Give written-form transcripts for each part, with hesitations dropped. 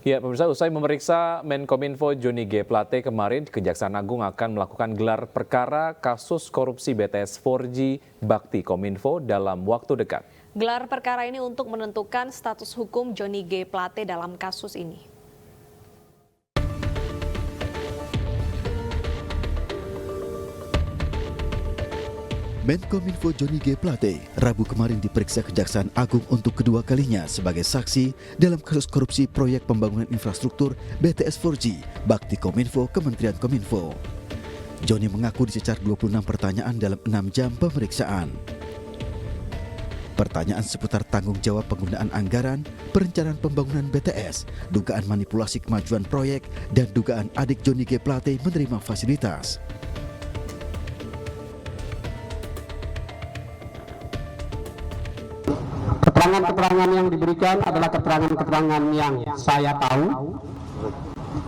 Ya, pemirsa, usai memeriksa Menkominfo Johnny G. Plate kemarin, Kejaksaan Agung akan melakukan gelar perkara kasus korupsi BTS 4G Bakti Kominfo dalam waktu dekat. Gelar perkara ini untuk menentukan status hukum Johnny G. Plate dalam kasus ini. Menkominfo Johnny G. Plate Rabu kemarin diperiksa Kejaksaan Agung untuk kedua kalinya sebagai saksi dalam kasus korupsi proyek pembangunan infrastruktur BTS 4G Bakti Kominfo Kementerian Kominfo. Johnny mengaku dicecar 26 pertanyaan dalam 6 jam pemeriksaan. Pertanyaan seputar tanggung jawab penggunaan anggaran, perencanaan pembangunan BTS, dugaan manipulasi kemajuan proyek, dan dugaan adik Johnny G. Plate menerima fasilitas. Keterangan-keterangan yang diberikan adalah keterangan-keterangan yang saya tahu,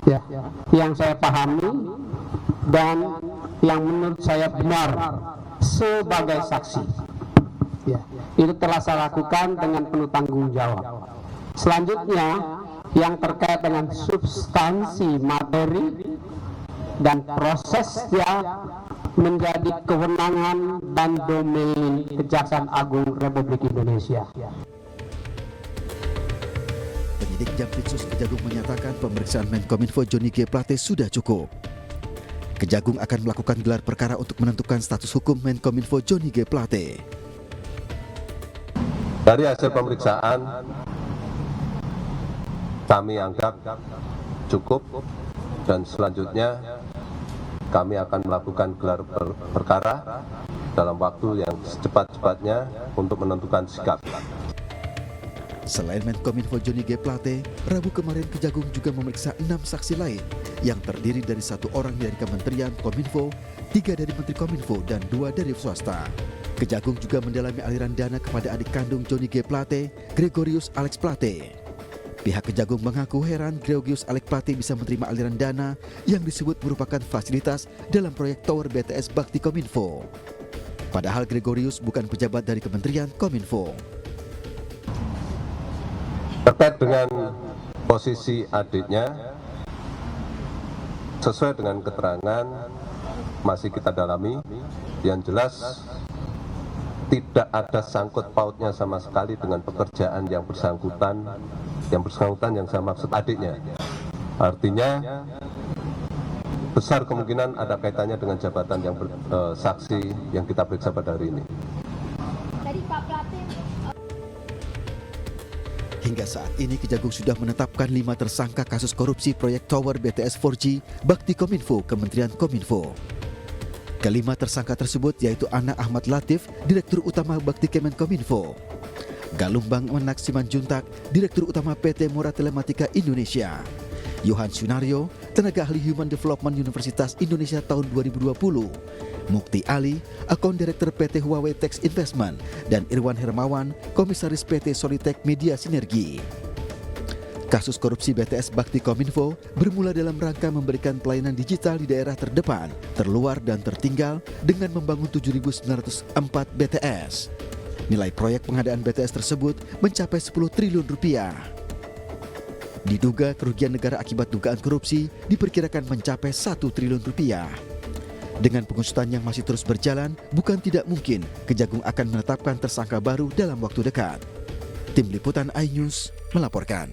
ya, yang saya pahami, dan yang menurut saya benar sebagai saksi. Ya, itu telah saya lakukan dengan penuh tanggung jawab. Selanjutnya, yang terkait dengan substansi materi dan prosesnya menjadi kewenangan dan domain Kejaksaan Agung Republik Indonesia. Penyidik Jampitsus Kejagung menyatakan pemeriksaan Menkominfo Johnny G. Plate sudah cukup. Kejagung akan melakukan gelar perkara untuk menentukan status hukum Menkominfo Johnny G. Plate. Dari hasil pemeriksaan, kami anggap cukup dan selanjutnya kami akan melakukan gelar perkara dalam waktu yang secepat-cepatnya untuk menentukan sikap. Selain Menkominfo Johnny G. Plate, Rabu kemarin Kejagung juga memeriksa 6 saksi lain yang terdiri dari 1 orang dari Kementerian Kominfo, 3 dari Menteri Kominfo, dan 2 dari swasta. Kejagung juga mendalami aliran dana kepada adik kandung Johnny G. Plate, Gregorius Alex Plate. Pihak Kejagung mengaku heran Gregorius Alex Plate bisa menerima aliran dana yang disebut merupakan fasilitas dalam proyek Tower BTS Bakti Kominfo. Padahal Gregorius bukan pejabat dari Kementerian Kominfo. Terkait dengan posisi adiknya, sesuai dengan keterangan masih kita dalami, yang jelas tidak ada sangkut pautnya sama sekali dengan pekerjaan yang bersangkutan yang saya maksud adiknya. Artinya besar kemungkinan ada kaitannya dengan jabatan yang saksi yang kita periksa pada hari ini. Hingga saat ini Kejagung sudah menetapkan 5 tersangka kasus korupsi proyek Tower BTS 4G Bakti Kominfo Kementerian Kominfo. Kelima tersangka tersebut yaitu Ana Ahmad Latif, Direktur Utama Bakti Kemenkominfo, Galumbang Menak Simanjuntak, Direktur Utama PT Mora Telematika Indonesia, Yohan Sunario, Tenaga Ahli Human Development Universitas Indonesia tahun 2020, Mukti Ali, Akun Direktur PT Huawei Tex Investment, dan Irwan Hermawan, Komisaris PT Solitek Media Sinergi. Kasus korupsi BTS Bakti Kominfo bermula dalam rangka memberikan pelayanan digital di daerah terdepan, terluar, dan tertinggal dengan membangun 7.904 BTS. Nilai proyek pengadaan BTS tersebut mencapai 10 triliun rupiah. Diduga kerugian negara akibat dugaan korupsi diperkirakan mencapai 1 triliun rupiah. Dengan pengusutan yang masih terus berjalan, bukan tidak mungkin Kejagung akan menetapkan tersangka baru dalam waktu dekat. Tim Liputan iNews melaporkan.